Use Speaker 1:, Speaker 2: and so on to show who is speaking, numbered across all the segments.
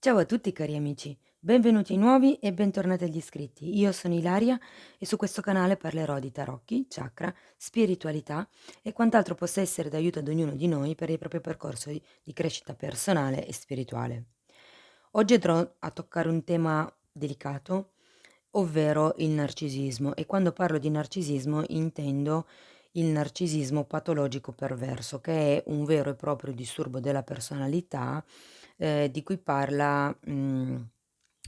Speaker 1: Ciao a tutti cari amici, benvenuti nuovi e bentornati agli iscritti. Io sono Ilaria e su questo canale parlerò di tarocchi, chakra, spiritualità e quant'altro possa essere d'aiuto ad ognuno di noi per il proprio percorso di crescita personale e spirituale. Oggi andrò a toccare un tema delicato, ovvero il narcisismo, e quando parlo di narcisismo intendo il narcisismo patologico perverso, che è un vero e proprio disturbo della personalità, di cui parla,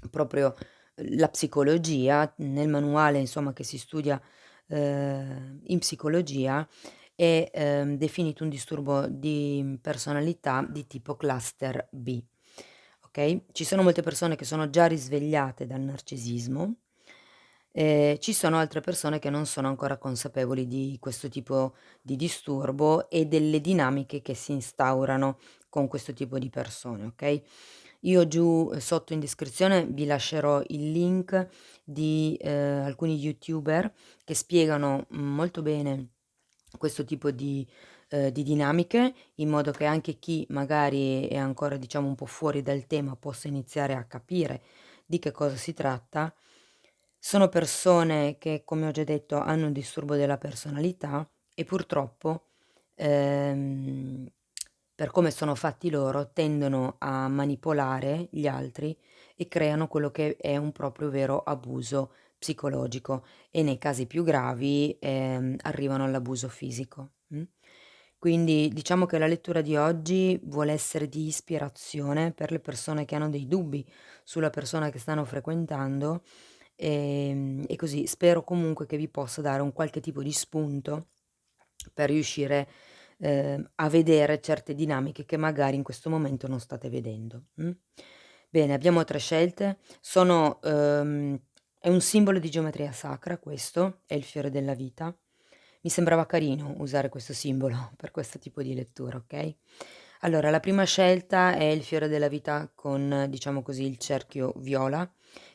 Speaker 1: proprio la psicologia. Nel manuale insomma che si studia, in psicologia è, definito un disturbo di personalità di tipo cluster B, okay? Ci sono molte persone che sono già risvegliate dal narcisismo. Ci sono altre persone che non sono ancora consapevoli di questo tipo di disturbo e delle dinamiche che si instaurano con questo tipo di persone, okay? Io giù, sotto in descrizione vi lascerò il link di, alcuni youtuber che spiegano molto bene questo tipo di dinamiche, in modo che anche chi magari è ancora, diciamo, un po' fuori dal tema possa iniziare a capire di che cosa si tratta. Sono persone che, come ho già detto, hanno un disturbo della personalità e purtroppo, ehm, per come sono fatti loro, tendono a manipolare gli altri e creano quello che è un proprio vero abuso psicologico e nei casi più gravi, arrivano all'abuso fisico. Quindi diciamo che la lettura di oggi vuole essere di ispirazione per le persone che hanno dei dubbi sulla persona che stanno frequentando, e così spero comunque che vi possa dare un qualche tipo di spunto per riuscire, a vedere certe dinamiche che magari in questo momento non state vedendo. Bene, abbiamo 3 scelte. È un simbolo di geometria sacra questo, è il fiore della vita. Mi sembrava carino usare questo simbolo per questo tipo di lettura, okay? Allora, la prima scelta è il fiore della vita con, diciamo così, il cerchio viola.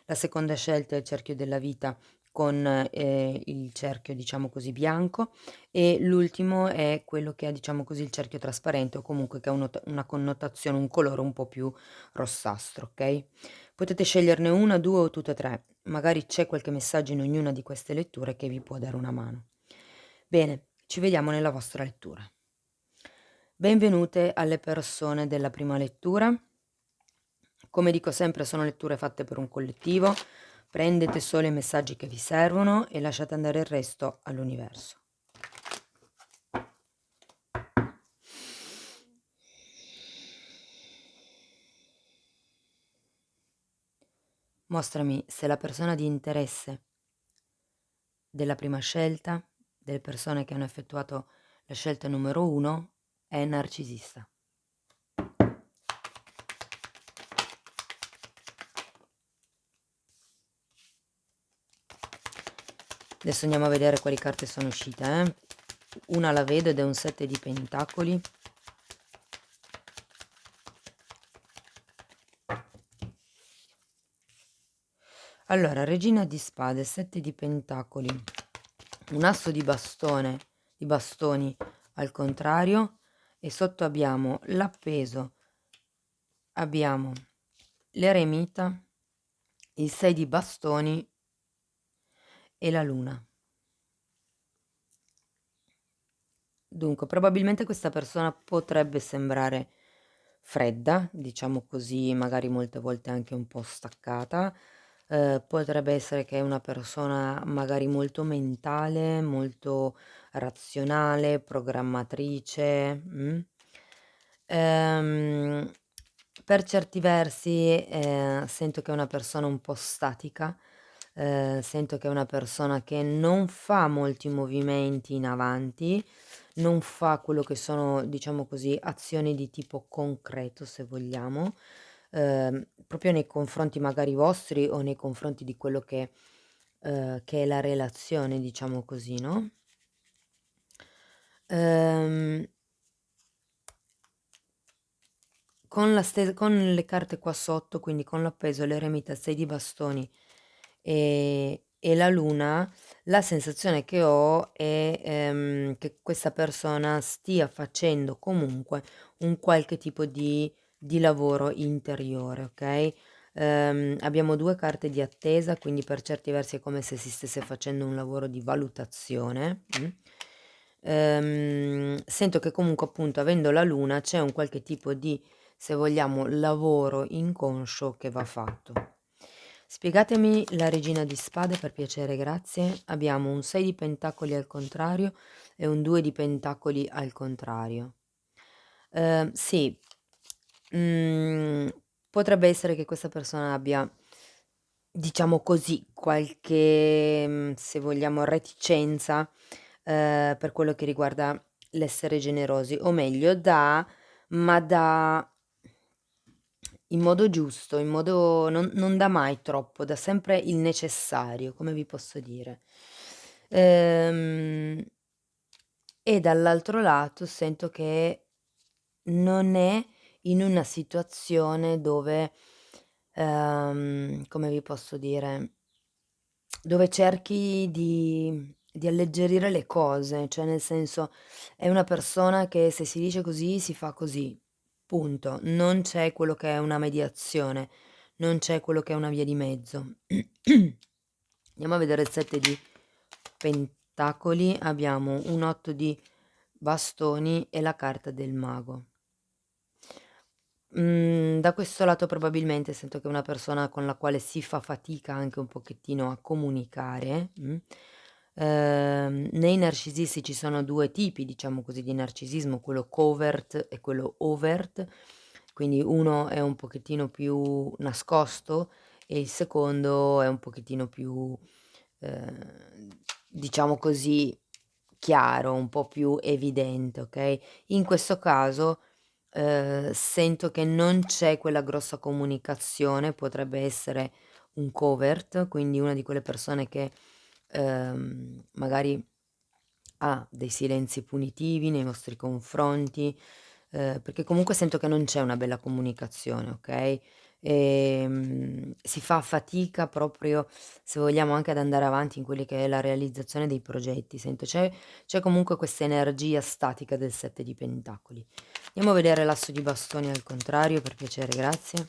Speaker 1: La seconda scelta è il cerchio della vita con, il cerchio, diciamo così, bianco, e l'ultimo è quello che ha, diciamo così, il cerchio trasparente o comunque che ha una connotazione, un colore un po' più rossastro, okay? Potete sceglierne 1, 2 o tutte e 3. Magari c'è qualche messaggio in ognuna di queste letture che vi può dare una mano. Bene, ci vediamo nella vostra lettura. Benvenute alle persone della prima lettura. Come dico sempre, sono letture fatte per un collettivo. Prendete solo i messaggi che vi servono e lasciate andare il resto all'universo. Mostrami se la persona di interesse della prima scelta, delle persone che hanno effettuato la scelta numero 1, è narcisista. Adesso andiamo a vedere quali carte sono uscite. Una la vedo ed è un 7 di pentacoli. Allora, regina di spade, 7 di pentacoli, un asso di bastoni al contrario, e sotto abbiamo l'appeso, abbiamo l'eremita, il 6 di bastoni e la luna. Dunque, probabilmente questa persona potrebbe sembrare fredda, diciamo così, magari molte volte anche un po' staccata. Potrebbe essere che è una persona magari molto mentale, molto razionale, programmatrice. Ehm, per certi versi, sento che è una persona un po' statica, sento che è una persona che non fa molti movimenti in avanti, non fa quello che sono, diciamo così, azioni di tipo concreto, se vogliamo, proprio nei confronti magari vostri o nei confronti di quello che è la relazione, diciamo così, no? Ehm, con le carte qua sotto, quindi con l'appeso, l'eremita, il 6 di bastoni e la luna, la sensazione che ho è, che questa persona stia facendo comunque un qualche tipo di di lavoro interiore, ok? Abbiamo due carte di attesa, quindi per certi versi è come se si stesse facendo un lavoro di valutazione. Sento che comunque appunto avendo la luna c'è un qualche tipo di, se vogliamo, lavoro inconscio che va fatto. Spiegatemi la regina di spade per piacere, grazie. Abbiamo un 6 di pentacoli al contrario e un 2 di pentacoli al contrario. Sì, mm, potrebbe essere che questa persona abbia, diciamo così, qualche, se vogliamo, reticenza per quello che riguarda l'essere generosi, o meglio, ma dà in modo giusto, in modo non dà mai troppo, dà sempre il necessario, come vi posso dire. Ehm, e dall'altro lato sento che non è in una situazione dove, come vi posso dire, dove cerchi di alleggerire le cose, cioè nel senso è una persona che se si dice così si fa così, punto. Non c'è quello che è una mediazione, non c'è quello che è una via di mezzo. Andiamo a vedere il 7 di pentacoli, abbiamo un 8 di bastoni e la carta del mago. Da questo lato probabilmente sento che è una persona con la quale si fa fatica anche un pochettino a comunicare, nei narcisisti ci sono 2 tipi, diciamo così, di narcisismo, quello covert e quello overt, quindi uno è un pochettino più nascosto e il secondo è un pochettino più, diciamo così, chiaro, un po' più evidente, okay? In questo caso sento che non c'è quella grossa comunicazione, potrebbe essere un covert, quindi una di quelle persone che, magari ha dei silenzi punitivi nei vostri confronti, perché comunque sento che non c'è una bella comunicazione, okay, si fa fatica proprio, se vogliamo, anche ad andare avanti in quelli che è la realizzazione dei progetti. Sento c'è comunque questa energia statica del 7 di pentacoli. Andiamo a vedere l'asso di bastoni al contrario, per piacere, grazie.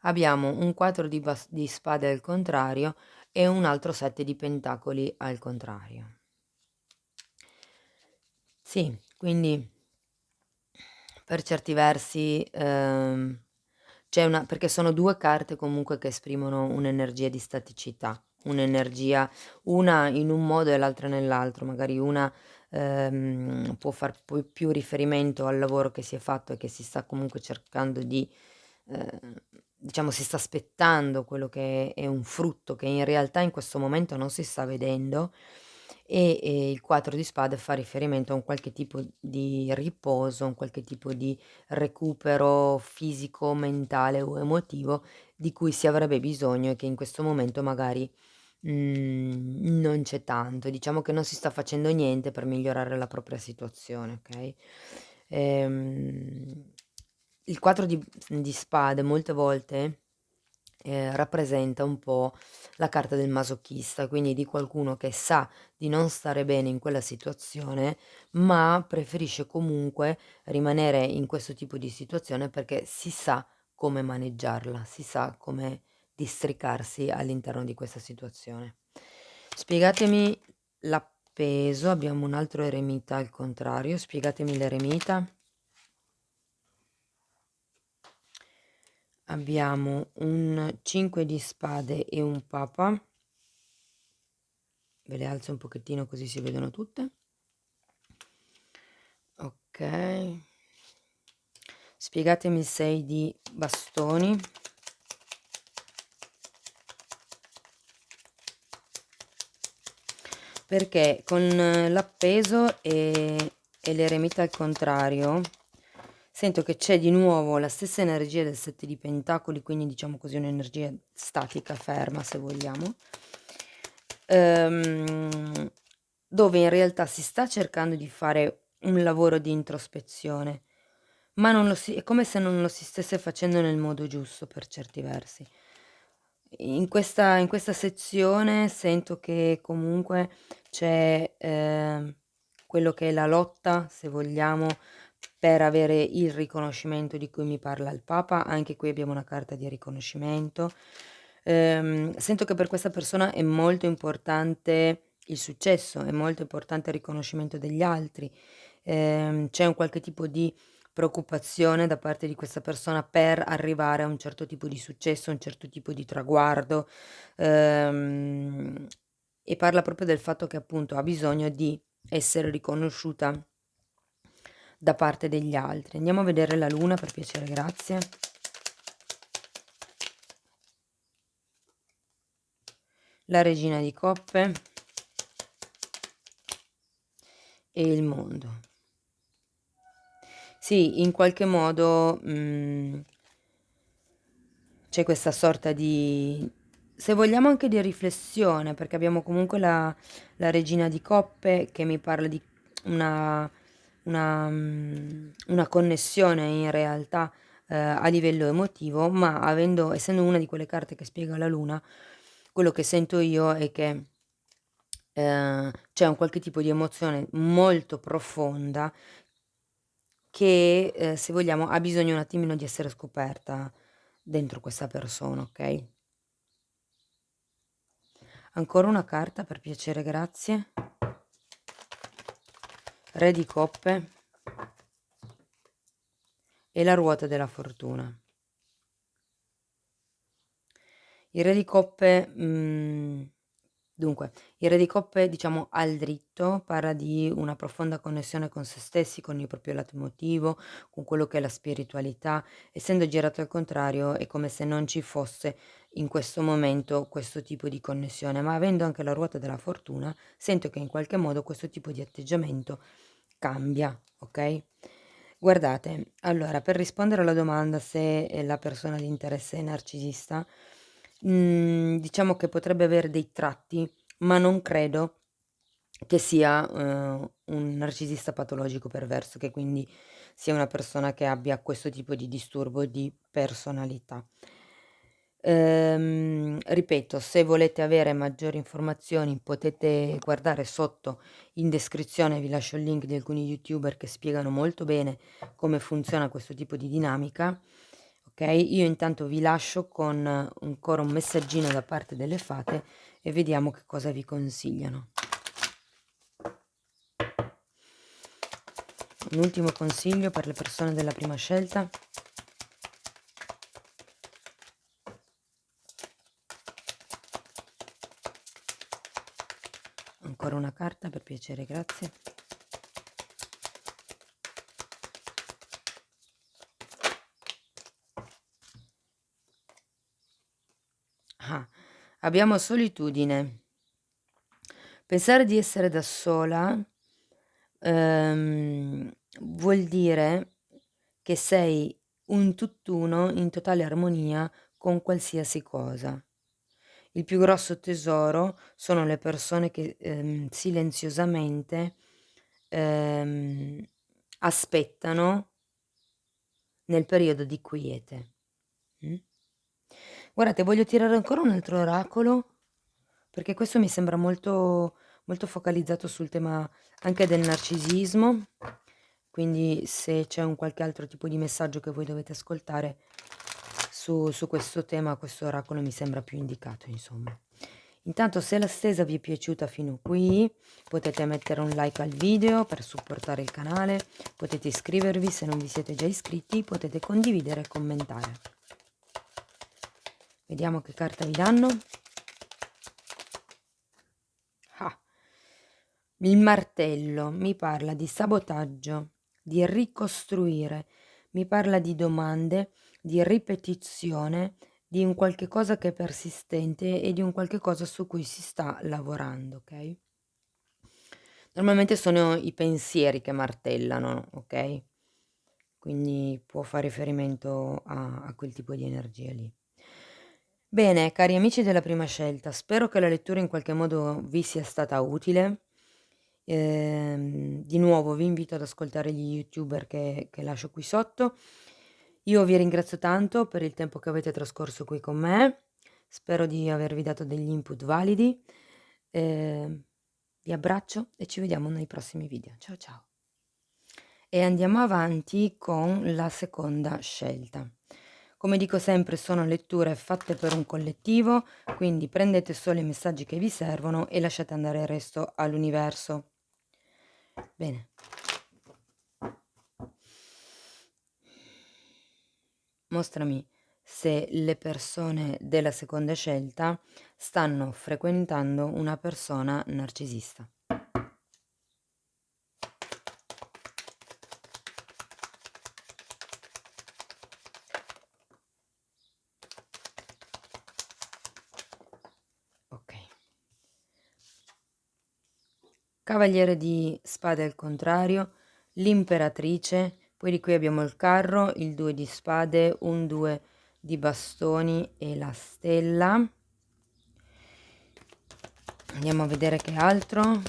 Speaker 1: Abbiamo un 4 di spade al contrario e un altro 7 di pentacoli al contrario. Sì, quindi per certi versi, c'è una, perché sono 2 carte comunque che esprimono un'energia di staticità, un'energia, una in un modo e l'altra nell'altro. Magari una, può far più riferimento al lavoro che si è fatto e che si sta comunque cercando di, diciamo, si sta aspettando quello che è un frutto che in realtà in questo momento non si sta vedendo, e il 4 di spade fa riferimento a un qualche tipo di riposo, un qualche tipo di recupero fisico, mentale o emotivo di cui si avrebbe bisogno e che in questo momento magari, non c'è tanto. Diciamo che non si sta facendo niente per migliorare la propria situazione, okay? Ehm, il 4 di spade molte volte, rappresenta un po' la carta del masochista, quindi di qualcuno che sa di non stare bene in quella situazione, ma preferisce comunque rimanere in questo tipo di situazione perché si sa come maneggiarla, si sa come districarsi all'interno di questa situazione. Spiegatemi l'appeso, abbiamo un altro eremita al contrario, spiegatemi l'eremita. Abbiamo un 5 di spade e un papa. Ve le alzo un pochettino così si vedono tutte. Ok. Spiegatemi il 6 di bastoni. Perché con l'appeso e l'eremita al contrario sento che c'è di nuovo la stessa energia del 7 di pentacoli, quindi diciamo così un'energia statica, ferma se vogliamo, ehm, dove in realtà si sta cercando di fare un lavoro di introspezione, ma non lo si è come se non lo si stesse facendo nel modo giusto per certi versi. In questa sezione sento che comunque c'è, quello che è la lotta, se vogliamo, per avere il riconoscimento di cui mi parla il Papa. Anche qui abbiamo una carta di riconoscimento. Sento che per questa persona è molto importante il successo, è molto importante il riconoscimento degli altri. C'è un qualche tipo di preoccupazione da parte di questa persona per arrivare a un certo tipo di successo, a un certo tipo di traguardo, ehm, e parla proprio del fatto che appunto ha bisogno di essere riconosciuta da parte degli altri. Andiamo a vedere la luna per piacere, grazie. La regina di coppe e il mondo. Sì, in qualche modo c'è questa sorta di, se vogliamo anche di riflessione, perché abbiamo comunque la regina di coppe che mi parla di una connessione in realtà a livello emotivo, ma essendo una di quelle carte che spiega la luna, quello che sento io è che c'è un qualche tipo di emozione molto profonda che, se vogliamo, ha bisogno un attimino di essere scoperta dentro questa persona, okay? Ancora una carta per piacere, grazie. Re di coppe e la ruota della fortuna. Il re di coppe, dunque, il re di coppe, diciamo, al dritto parla di una profonda connessione con se stessi, con il proprio lato emotivo, con quello che è la spiritualità. Essendo girato al contrario, è come se non ci fosse in questo momento questo tipo di connessione, ma avendo anche la ruota della fortuna, sento che in qualche modo questo tipo di atteggiamento cambia, ok? Guardate, allora, per rispondere alla domanda se la persona di interesse è narcisista, diciamo che potrebbe avere dei tratti, ma non credo che sia, un narcisista patologico perverso, che quindi sia una persona che abbia questo tipo di disturbo di personalità. Ripeto, se volete avere maggiori informazioni potete guardare sotto in descrizione, vi lascio il link di alcuni youtuber che spiegano molto bene come funziona questo tipo di dinamica. Ok, io intanto vi lascio con ancora un messaggino da parte delle fate e vediamo che cosa vi consigliano. Un ultimo consiglio per le persone della prima scelta. Ancora una carta per piacere, grazie. Ah, abbiamo solitudine. Pensare di essere da sola, vuol dire che sei un tutt'uno in totale armonia con qualsiasi cosa. Il più grosso tesoro sono le persone che, silenziosamente, ehm, aspettano nel periodo di quiete. Mh? Guardate, voglio tirare ancora un altro oracolo, perché questo mi sembra molto molto focalizzato sul tema anche del narcisismo, quindi se c'è un qualche altro tipo di messaggio che voi dovete ascoltare su questo tema, questo oracolo mi sembra più indicato, insomma. Intanto se la stesa vi è piaciuta fino qui, potete mettere un like al video per supportare il canale, potete iscrivervi se non vi siete già iscritti, potete condividere e commentare. Vediamo che carta vi danno. Ah, il martello mi parla di sabotaggio, di ricostruire, mi parla di domande, di ripetizione, di un qualche cosa che è persistente e di un qualche cosa su cui si sta lavorando, ok? Normalmente sono i pensieri che martellano, ok? Quindi può fare riferimento a quel tipo di energia lì. Bene, cari amici della prima scelta, spero che la lettura in qualche modo vi sia stata utile. Di nuovo vi invito ad ascoltare gli youtuber che lascio qui sotto. Io vi ringrazio tanto per il tempo che avete trascorso qui con me. Spero di avervi dato degli input validi. Vi abbraccio e ci vediamo nei prossimi video. Ciao ciao. E andiamo avanti con la seconda scelta. Come dico sempre, sono letture fatte per un collettivo, quindi prendete solo i messaggi che vi servono e lasciate andare il resto all'universo. Bene. Mostrami se le persone della seconda scelta stanno frequentando una persona narcisista. Ok. Cavaliere di spade al contrario, l'imperatrice, poi di qui abbiamo il carro, il 2 di spade, un 2 di bastoni e la stella. Andiamo a vedere che altro,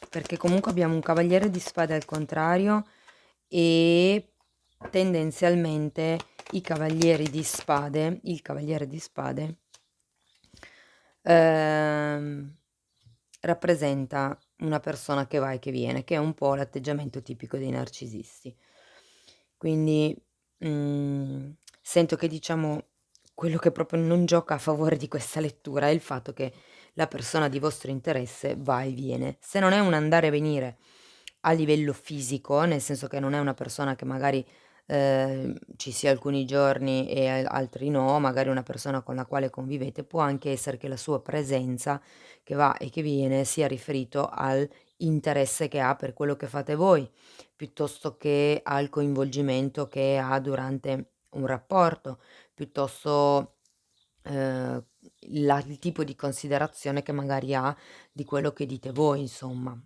Speaker 1: perché comunque abbiamo un cavaliere di spade al contrario e tendenzialmente il cavaliere di spade rappresenta una persona che va e che viene, che è un po' l'atteggiamento tipico dei narcisisti. Quindi sento che diciamo quello che proprio non gioca a favore di questa lettura è il fatto che la persona di vostro interesse va e viene. Se non è un andare e venire a livello fisico, nel senso che non è una persona che magari ci sia alcuni giorni e altri no, magari una persona con la quale convivete, può anche essere che la sua presenza che va e che viene sia riferito al interesse che ha per quello che fate voi, piuttosto che al coinvolgimento che ha durante un rapporto, piuttosto il tipo di considerazione che magari ha di quello che dite voi, insomma.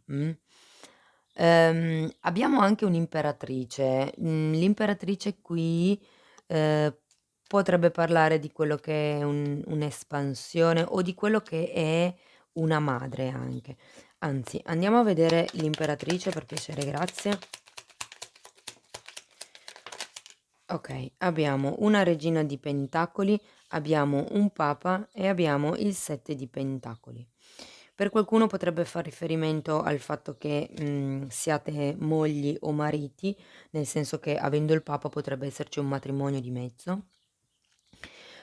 Speaker 1: Abbiamo anche un'imperatrice. L'imperatrice qui eh, potrebbe parlare di quello che è un'espansione o di quello che è una madre anche. Anzi, andiamo a vedere l'imperatrice per piacere, grazie. Ok, abbiamo una regina di pentacoli, abbiamo un papa e abbiamo il 7 di pentacoli. Per qualcuno potrebbe far riferimento al fatto che siate mogli o mariti, nel senso che avendo il papa potrebbe esserci un matrimonio di mezzo.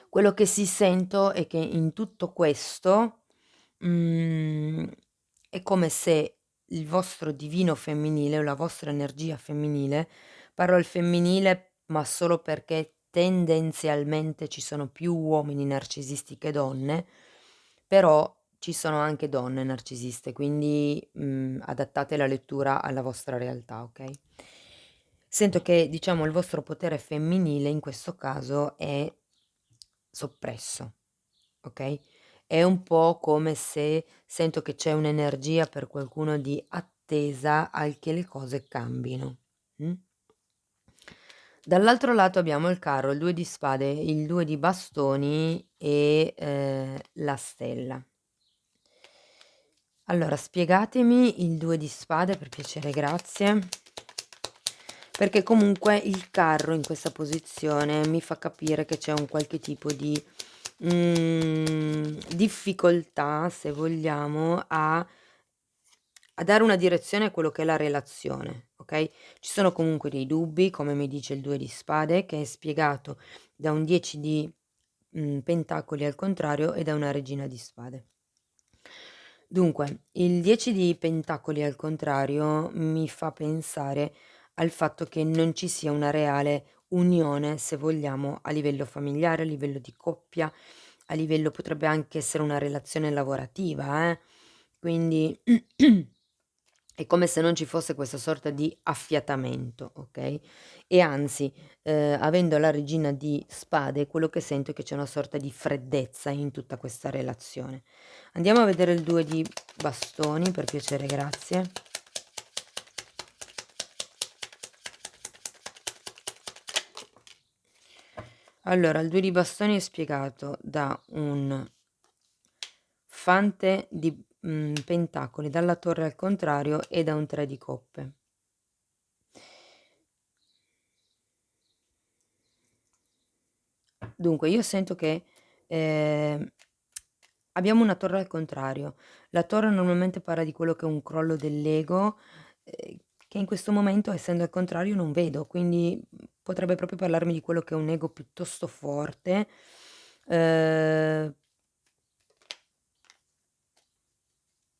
Speaker 1: Quello che si sento è che in tutto questo è come se il vostro divino femminile o la vostra energia femminile, parlo al femminile ma solo perché tendenzialmente ci sono più uomini narcisisti che donne, però ci sono anche donne narcisiste, quindi adattate la lettura alla vostra realtà, ok? Sento che, diciamo, il vostro potere femminile in questo caso è soppresso, ok? È un po' come se sento che c'è un'energia per qualcuno di attesa al che le cose cambino. Dall'altro lato abbiamo il carro, il 2 di spade, il 2 di bastoni e la stella. Allora, spiegatemi il 2 di spade per piacere, grazie. Perché comunque il carro in questa posizione mi fa capire che c'è un qualche tipo di difficoltà, se vogliamo, a dare una direzione a quello che è la relazione, ok? Ci sono comunque dei dubbi, come mi dice il 2 di spade, che è spiegato da un 10 di pentacoli al contrario e da una regina di spade. Dunque, il 10 di pentacoli al contrario mi fa pensare al fatto che non ci sia una reale unione, se vogliamo, a livello familiare, a livello di coppia, a livello potrebbe anche essere una relazione lavorativa, quindi è come se non ci fosse questa sorta di affiatamento, ok? E anzi, avendo la regina di spade, quello che sento è che c'è una sorta di freddezza in tutta questa relazione. Andiamo a vedere il 2 di bastoni, per piacere, grazie. Allora, il 2 di bastoni è spiegato da un fante di pentacoli, dalla torre al contrario e da un 3 di coppe. Dunque, io sento che ehm, abbiamo una torre al contrario. La torre normalmente parla di quello che è un crollo dell'ego, che in questo momento, essendo al contrario, non vedo, quindi, potrebbe proprio parlarmi di quello che è un ego piuttosto forte, ehm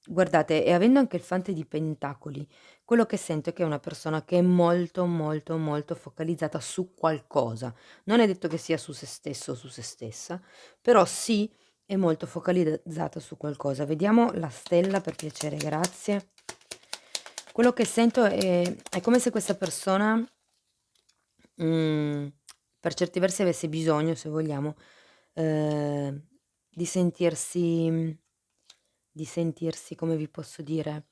Speaker 1: guardate, e avendo anche il Fante di Pentacoli, quello che sento è che è una persona che è molto, molto, molto focalizzata su qualcosa. Non è detto che sia su se stesso o su se stessa, però sì, è molto focalizzata su qualcosa. Vediamo la stella per piacere, grazie. Quello che sento è come se questa persona, mhmm, per certi versi avesse bisogno, se vogliamo, ehm, di sentirsi, come vi posso dire,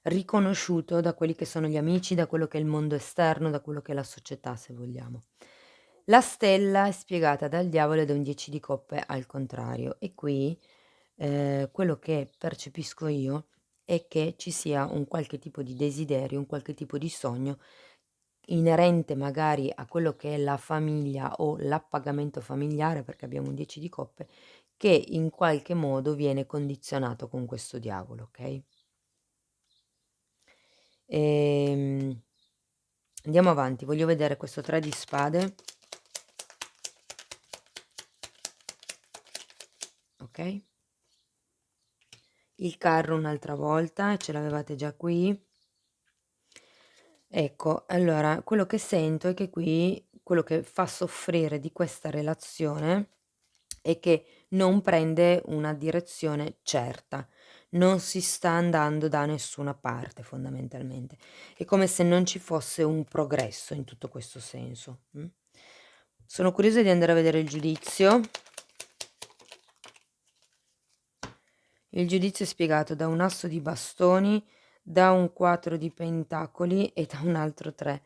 Speaker 1: riconosciuto da quelli che sono gli amici, da quello che è il mondo esterno, da quello che è la società, se vogliamo. La stella è spiegata dal diavolo ed è un 10 di coppe al contrario e qui, quello che percepisco io è che ci sia un qualche tipo di desiderio, un qualche tipo di sogno inerente magari a quello che è la famiglia o l'appagamento familiare, perché abbiamo un 10 di coppe, che in qualche modo viene condizionato con questo diavolo, okay? Ehm, Andiamo avanti, voglio vedere questo 3 di spade, okay? Il carro un'altra volta, e ce l'avevate già qui. Ecco, allora quello che sento è che qui quello che fa soffrire di questa relazione è che non prende una direzione certa, non si sta andando da nessuna parte fondamentalmente. È come se non ci fosse un progresso in tutto questo senso, mh. Sono curiosa di andare a vedere il giudizio. Il giudizio è spiegato da un asso di bastoni, da un 4 di pentacoli e da un altro 3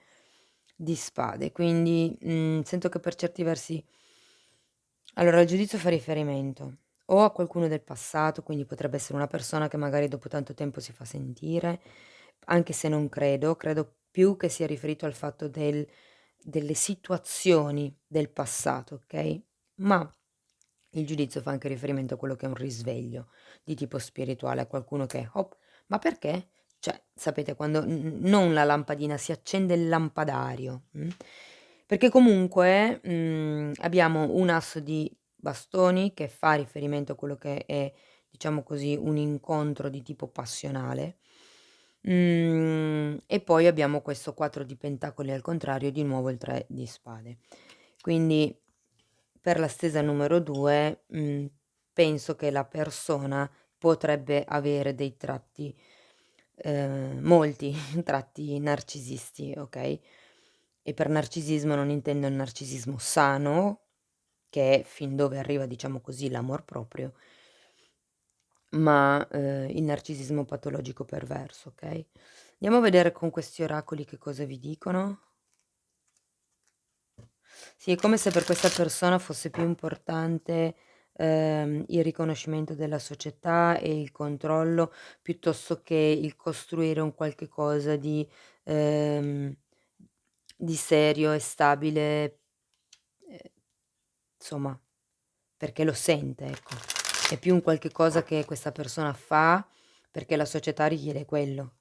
Speaker 1: di spade. Quindi, sento che per certi versi allora il giudizio fa riferimento o a qualcuno del passato, quindi potrebbe essere una persona che magari dopo tanto tempo si fa sentire, anche se non credo, credo più che sia riferito al fatto delle situazioni del passato, okay, ma il giudizio fa anche riferimento a quello che è un risveglio di tipo spirituale, a qualcuno che: "Op, ma perché?" Cioè, sapete quando non la lampadina, si accende il lampadario, perché comunque, abbiamo un asso di bastoni che fa riferimento a quello che è, diciamo così, un incontro di tipo passionale, e poi abbiamo questo 4 di pentacoli al contrario, di nuovo il 3 di spade. Quindi per la stesa numero 2, penso che la persona potrebbe avere dei tratti, molti tratti narcisisti, okay, e per narcisismo non intendo il narcisismo sano, che è fin dove arriva, diciamo così, l'amor proprio, ma, il narcisismo patologico perverso, okay? Andiamo a vedere con questi oracoli che cosa vi dicono. Sì, è come se per questa persona fosse più importante, il riconoscimento della società e il controllo, piuttosto che il costruire un qualche cosa ehm, di serio e stabile, ehm, insomma, perché lo sente, ecco. È più un qualche cosa che questa persona fa perché la società richiede quello,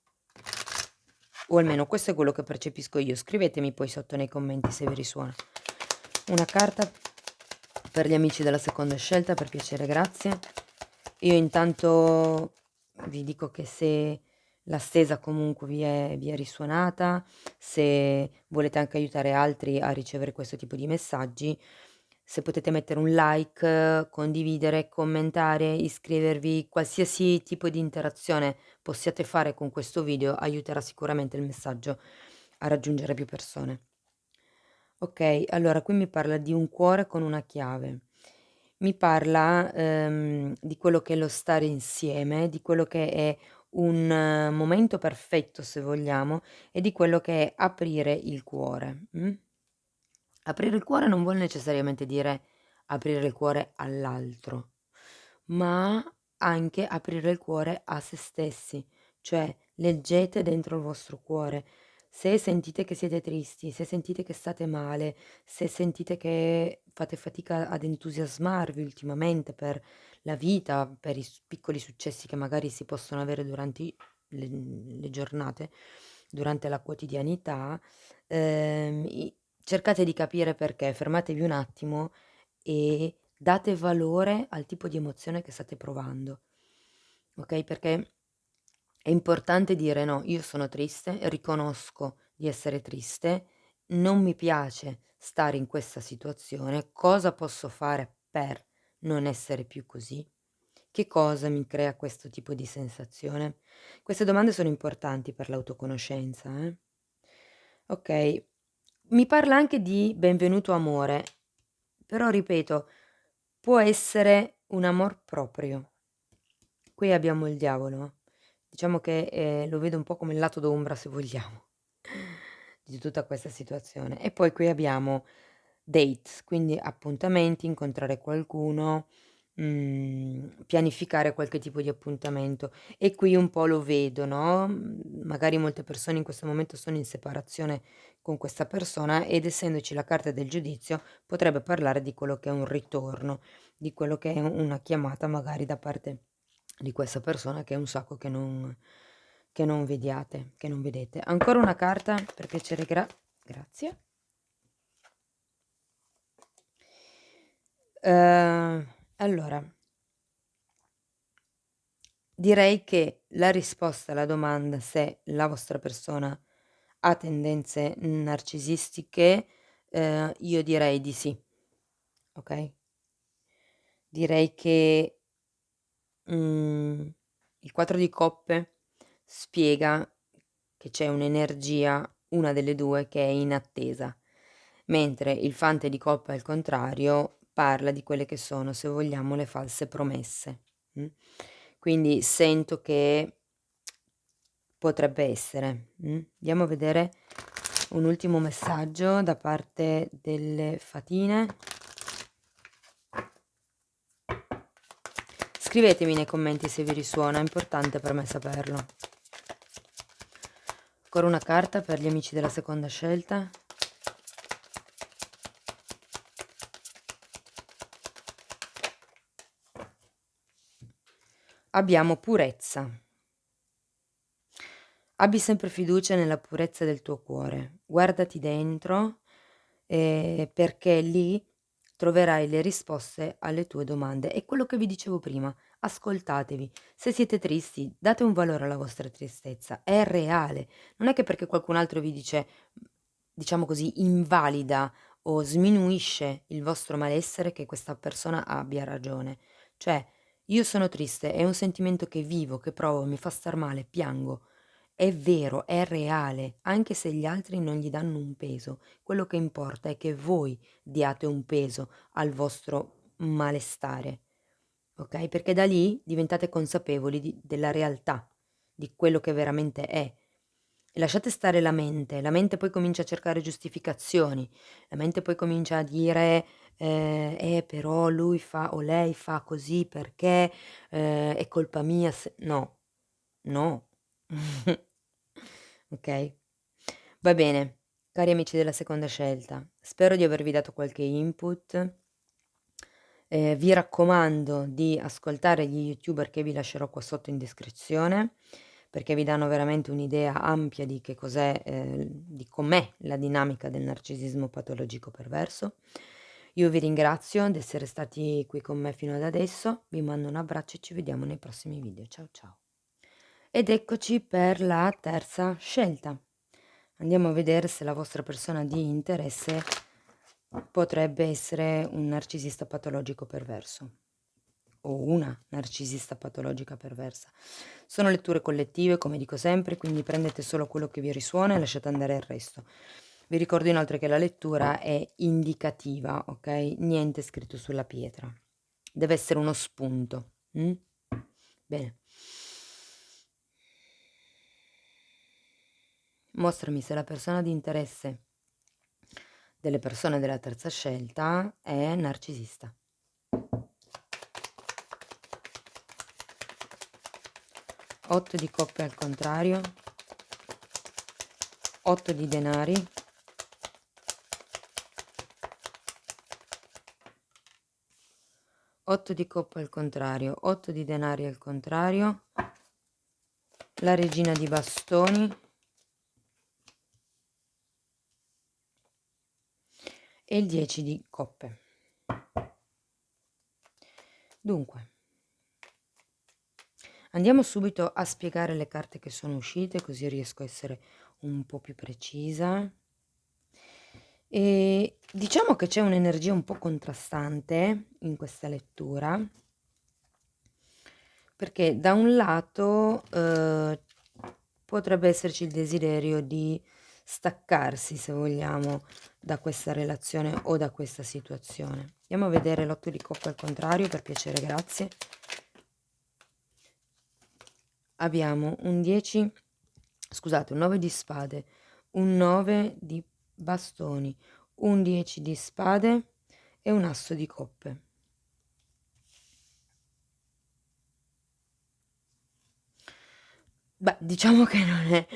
Speaker 1: o almeno questo è quello che percepisco io. Scrivetemi poi sotto nei commenti se vi risuona. Una carta per gli amici della seconda scelta, per piacere, grazie. Io intanto vi dico che se la stesa comunque vi è risuonata, se volete anche aiutare altri a ricevere questo tipo di messaggi, se potete mettere un like, condividere, commentare, iscrivervi, qualsiasi tipo di interazione possiate fare con questo video aiuterà sicuramente il messaggio a raggiungere più persone. Okay, allora qui mi parla di un cuore con una chiave. Mi parla, di quello che è lo stare insieme, di quello che è un momento perfetto, se vogliamo, e di quello che è aprire il cuore, Aprire il cuore non vuol necessariamente dire aprire il cuore all'altro, ma anche aprire il cuore a se stessi, cioè leggete dentro il vostro cuore. Se sentite che siete tristi, se sentite che state male, se sentite che fate fatica ad entusiasmarvi ultimamente per la vita, per i piccoli successi che magari si possono avere durante le giornate, durante la quotidianità, cercate di capire perché, fermatevi un attimo e date valore al tipo di emozione che state provando, ok? Perché è importante dire: "No, io sono triste, riconosco di essere triste, non mi piace stare in questa situazione, cosa posso fare per non essere più così? Che cosa mi crea questo tipo di sensazione?" Queste domande sono importanti per l'autoconoscenza, eh. Okay, mi parla anche di benvenuto amore, però ripeto, può essere un amor proprio. Qui abbiamo il diavolo. Diciamo che, lo vedo un po' come il lato d'ombra, se vogliamo, di tutta questa situazione. E poi qui abbiamo dates, quindi appuntamenti, incontrare qualcuno, pianificare qualche tipo di appuntamento. E qui un po' lo vedo, no, magari molte persone in questo momento sono in separazione con questa persona ed essendoci la carta del giudizio, potrebbe parlare di quello che è un ritorno, di quello che è una chiamata magari da parte di questa persona che è un sacco che non vediate che non vedete. Ancora una carta, per piacere, grazie. Allora, direi che la risposta alla domanda se la vostra persona ha tendenze narcisistiche, io direi di sì, okay? Direi che, mhmm, il 4 di coppe spiega che c'è un'energia, una delle 2, che è in attesa, mentre il fante di coppe al contrario parla di quelle che sono, se vogliamo, le false promesse, mh. Quindi sento che potrebbe essere, Andiamo a vedere un ultimo messaggio da parte delle fatine. Scrivetemi nei commenti se vi risuona, è importante per me saperlo. Ancora una carta per gli amici della seconda scelta. Abbiamo purezza. Abbi sempre fiducia nella purezza del tuo cuore. Guardati dentro, perché lì troverai le risposte alle tue domande. È quello che vi dicevo prima, ascoltatevi. Se siete tristi, date un valore alla vostra tristezza, è reale. Non è che perché qualcun altro vi dice, diciamo così, invalida o sminuisce il vostro malessere che questa persona abbia ragione. Cioè, io sono triste, è un sentimento che vivo, che provo, mi fa star male, piango. È vero, è reale, anche se gli altri non gli danno un peso. Quello che importa è che voi diate un peso al vostro malestare, okay, perché da lì diventate consapevoli della realtà, di quello che veramente è. E lasciate stare la mente poi comincia a cercare giustificazioni, la mente poi comincia a dire, però lui fa o lei fa così perché, è colpa mia se" no, no. Okay? Va bene, cari amici della seconda scelta, spero di avervi dato qualche input. Vi raccomando di ascoltare gli youtuber che vi lascerò qua sotto in descrizione, perché vi danno veramente un'idea ampia di che cos'è, di com'è la dinamica del narcisismo patologico perverso. Io vi ringrazio d'essere stati qui con me fino ad adesso, vi mando un abbraccio e ci vediamo nei prossimi video. Ciao, ciao. Ed eccoci per la terza scelta. Andiamo a vedere se la vostra persona di interesse potrebbe essere un narcisista patologico perverso o una narcisista patologica perversa. Sono letture collettive, come dico sempre, quindi prendete solo quello che vi risuona e lasciate andare il resto. Vi ricordo inoltre che la lettura è indicativa, ok? Niente scritto sulla pietra. Deve essere uno spunto. Bene. Mostrami se la persona di interesse delle persone della terza scelta è narcisista. 8 di coppe al contrario. 8 di denari, 8 di coppe al contrario, 8 di denari al contrario, la regina di bastoni e il 10 di coppe. Dunque, andiamo subito a spiegare le carte che sono uscite, così riesco a essere un po' più precisa. E diciamo che c'è un'energia un po' contrastante in questa lettura, perché da un lato potrebbe esserci il desiderio di staccarsi, se vogliamo, da questa relazione o da questa situazione. Andiamo a vedere l'otto di coppe al contrario, per piacere, grazie. Abbiamo un 10, scusate, un 9 di spade, un 9 di bastoni, un 10 di spade e un asso di coppe. Beh, diciamo che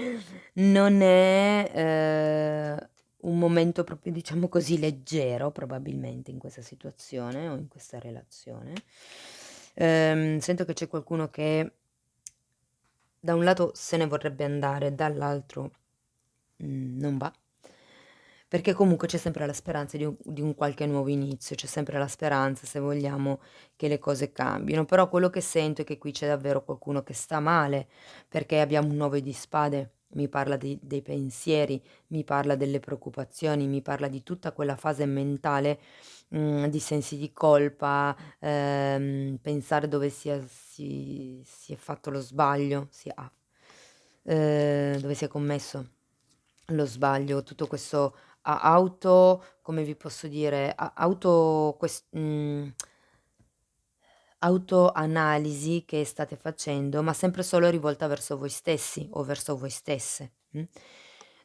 Speaker 1: non è un momento proprio, diciamo così, leggero, probabilmente in questa situazione o in questa relazione. Sento che c'è qualcuno che da un lato se ne vorrebbe andare, dall'altro non va. Perché comunque c'è sempre la speranza di un qualche nuovo inizio, c'è sempre la speranza, se vogliamo, che le cose cambino. Però quello che sento è che qui c'è davvero qualcuno che sta male, perché abbiamo un 9 di spade, mi parla dei pensieri, mi parla delle preoccupazioni, mi parla di tutta quella fase mentale, di sensi di colpa, pensare dove si è fatto lo sbaglio, dove si è commesso lo sbaglio, tutto questo come vi posso dire, autoanalisi che state facendo, ma sempre solo rivolta verso voi stessi o verso voi stesse, mh.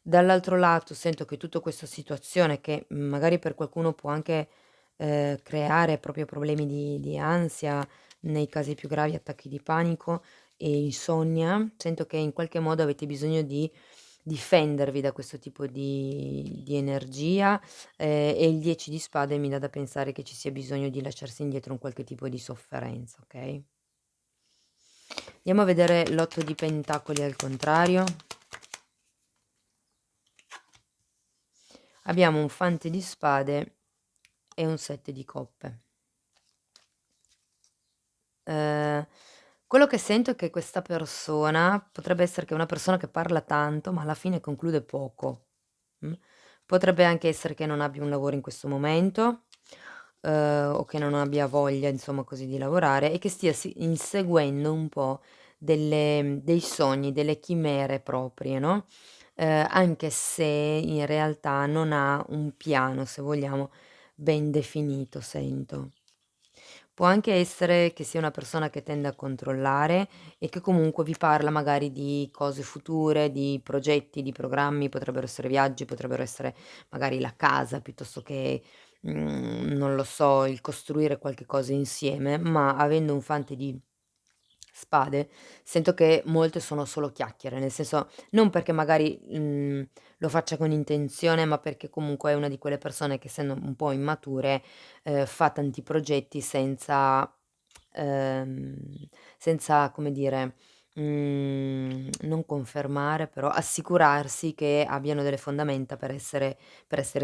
Speaker 1: Dall'altro lato sento che tutta questa situazione che, magari per qualcuno può anche, creare proprio problemi di ansia, nei casi più gravi attacchi di panico e insonnia, sento che in qualche modo avete bisogno di difendervi da questo tipo di energia, e il 10 di spade mi dà da pensare che ci sia bisogno di lasciarsi indietro un qualche tipo di sofferenza, okay? Andiamo a vedere l'8 di pentacoli al contrario. Abbiamo un fante di spade e un 7 di coppe. Ehm, Quello che sento è che questa persona potrebbe essere che è una persona che parla tanto, ma alla fine conclude poco, mh. Potrebbe anche essere che non abbia un lavoro in questo momento, o che non abbia voglia, insomma, così di lavorare e che stia inseguendo un po' dei sogni, delle chimere proprie, no, anche se in realtà non ha un piano, se vogliamo, ben definito, sento. Può anche essere che sia una persona che tende a controllare e che comunque vi parla magari di cose future, di progetti, di programmi, potrebbero essere viaggi, potrebbero essere magari la casa piuttosto che, non lo so, il costruire qualche cosa insieme, ma avendo un fante di spade, sento che molte sono solo chiacchiere, nel senso non perché magari, lo faccia con intenzione, ma perché comunque è una di quelle persone che essendo un po' immature, fa tanti progetti ehm, senza come dire, non confermare, però assicurarsi che abbiano delle fondamenta per essere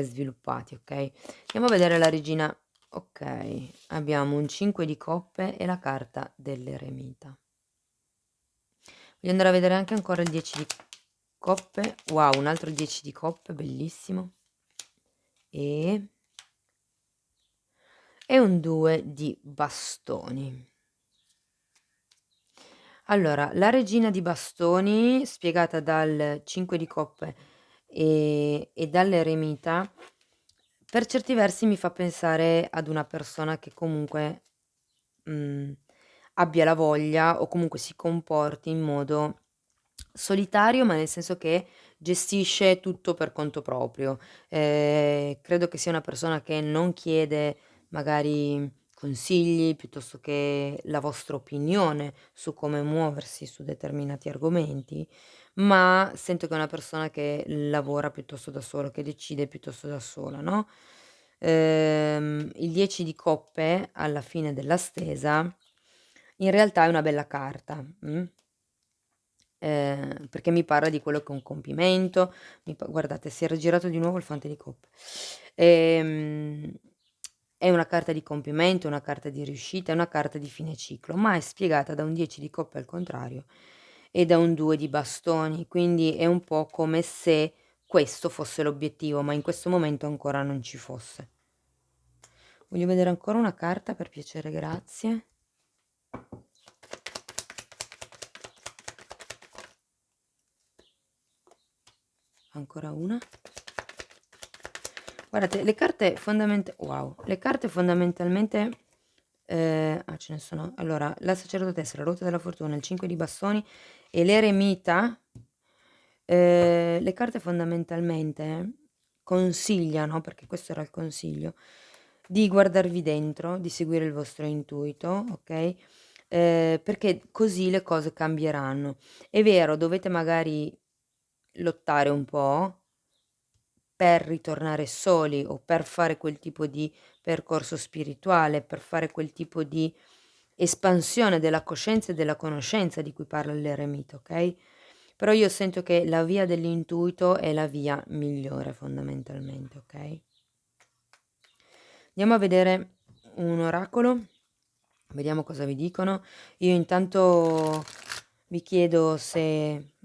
Speaker 1: sviluppati, okay. Andiamo a vedere la regina. Okay, abbiamo un 5 di coppe e la carta dell'eremita. Voglio andare a vedere anche ancora il 10 di coppe. Wow, un altro 10 di coppe, bellissimo. E un 2 di bastoni. Allora, la regina di bastoni, spiegata dal 5 di coppe e dall'eremita, per certi versi mi fa pensare ad una persona che comunque, mhmm, abbia la voglia o comunque si comporti in modo solitario, ma nel senso che gestisce tutto per conto proprio. Credo che sia una persona che non chiede magari consigli, piuttosto che la vostra opinione su come muoversi su determinati argomenti, ma sento che è una persona che lavora piuttosto da solo, che decide piuttosto da sola, no, il 10 di coppe alla fine della stesa in realtà è una bella carta, perché mi parla di quello che è un compimento, mi pa guardate si era girato di nuovo il fante di coppe. Ehm, è una carta di compimento, una carta di riuscita, è una carta di fine ciclo, ma è spiegata da un 10 di coppe al contrario e da un 2 di bastoni, quindi è un po' come se questo fosse l'obiettivo, ma in questo momento ancora non ci fosse. Voglio vedere ancora una carta per piacere, grazie. Ancora una. Guardate, le carte fondamentalmente, ce ne sono allora, la sacerdotessa, la ruota della fortuna, il 5 di bastoni e l'eremita, le carte fondamentalmente consigliano, perché questo era il consiglio, di guardarvi dentro, di seguire il vostro intuito, okay, perché così le cose cambieranno. È vero, dovete magari lottare un po' per ritornare soli o per fare quel tipo di percorso spirituale, per fare quel tipo di espansione della coscienza e della conoscenza di cui parla l'eremita, okay, però io sento che la via dell'intuito è la via migliore fondamentalmente, okay? Andiamo a vedere un oracolo, vediamo cosa vi dicono. Io intanto vi chiedo se,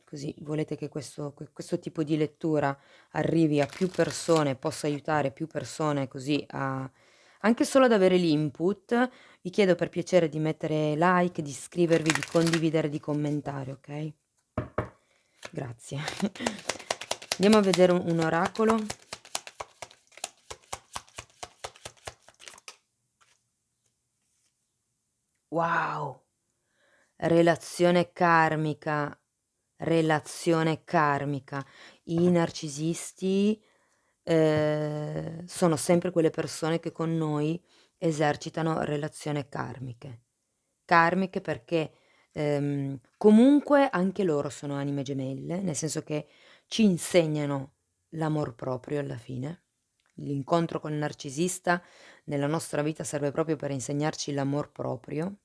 Speaker 1: così volete che questo tipo di lettura arrivi a più persone, possa aiutare più persone così a anche solo ad avere l'input, vi chiedo per piacere di mettere like, di iscrivervi, di condividere, di commentare, okay? Grazie. Andiamo a vedere un oracolo. Wow! Relazione karmica, relazione karmica. I narcisisti, sono sempre quelle persone che con noi esercitano relazione karmiche. Karmiche perché, comunque anche loro sono anime gemelle, nel senso che ci insegnano l'amor proprio alla fine. L'incontro col narcisista nella nostra vita serve proprio per insegnarci l'amor proprio,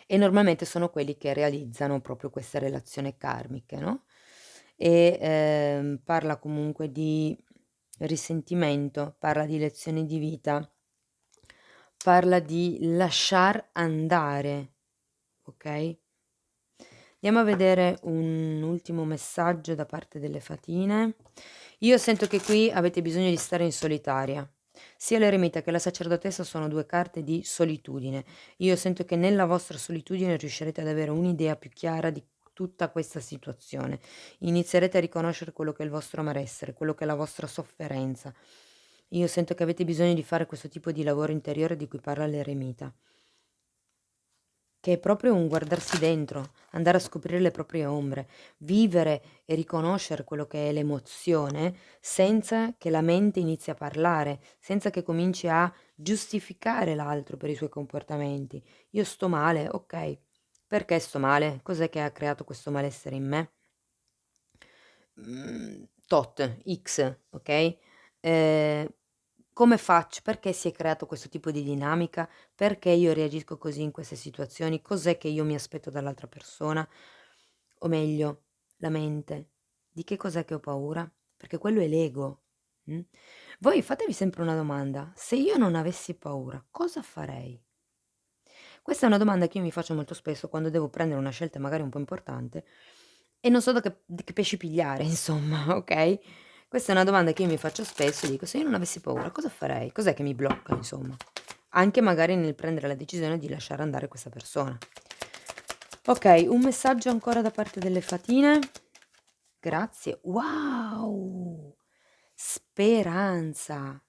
Speaker 1: e normalmente sono quelli che realizzano proprio queste relazioni karmiche, no, parla comunque di risentimento, parla di lezioni di vita, parla di lasciar andare, okay? Andiamo a vedere un ultimo messaggio da parte delle fatine. Io sento che qui avete bisogno di stare in solitaria. Sia l'eremita che la sacerdotessa sono 2 carte di solitudine. Io sento che nella vostra solitudine riuscirete ad avere un'idea più chiara di tutta questa situazione. Inizierete a riconoscere quello che è il vostro malessere, quello che è la vostra sofferenza. Io sento che avete bisogno di fare questo tipo di lavoro interiore di cui parla l'eremita. Che è proprio un guardarsi dentro, andare a scoprire le proprie ombre, vivere e riconoscere quello che è l'emozione senza che la mente inizi a parlare, senza che cominci a giustificare l'altro per i suoi comportamenti. Io sto male, okay. Perché sto male? Cos'è che ha creato questo malessere in me? Tot, X, okay? Ehm, come faccio perché si è creato questo tipo di dinamica? Perché io reagisco così in queste situazioni? Cos'è che io mi aspetto dall'altra persona? O meglio, la mente. Di che cos'è che ho paura? Perché quello è l'ego, mh? Voi fatevi sempre una domanda: se io non avessi paura, cosa farei? Questa è una domanda che io mi faccio molto spesso quando devo prendere una scelta magari un po' importante e non so di che pesci pigliare insomma, okay? Questa è una domanda che io mi faccio spesso e dico: "Se io non avessi paura cosa farei? Cos'è che mi blocca insomma?" Anche magari nel prendere la decisione di lasciare andare questa persona. Okay, un messaggio ancora da parte delle fatine. Grazie. Wow! Speranza.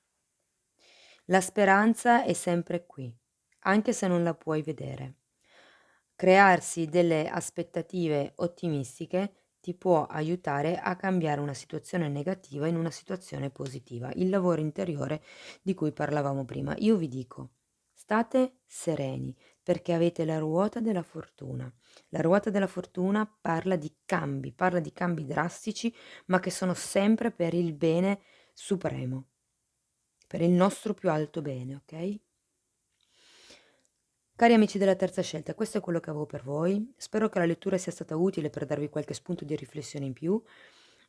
Speaker 1: La speranza è sempre qui, anche se non la puoi vedere. Crearsi delle aspettative ottimistiche ti può aiutare a cambiare una situazione negativa in una situazione positiva, il lavoro interiore di cui parlavamo prima. Io vi dico, state sereni, perché avete la ruota della fortuna. La ruota della fortuna parla di cambi drastici, ma che sono sempre per il bene supremo, per il nostro più alto bene, ok? Cari amici della terza scelta, questo è quello che avevo per voi. Spero che la lettura sia stata utile per darvi qualche spunto di riflessione in più.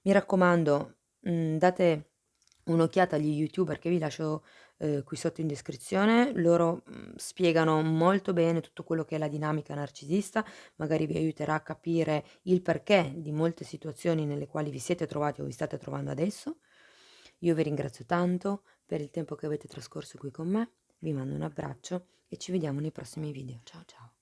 Speaker 1: Mi raccomando, date un'occhiata agli YouTuber che vi lascio qui sotto in descrizione. Loro spiegano molto bene tutto quello che è la dinamica narcisista, magari vi aiuterà a capire il perché di molte situazioni nelle quali vi siete trovati o vi state trovando adesso. Io vi ringrazio tanto per il tempo che avete trascorso qui con me, vi mando un abbraccio e ci vediamo nei prossimi video. Ciao ciao!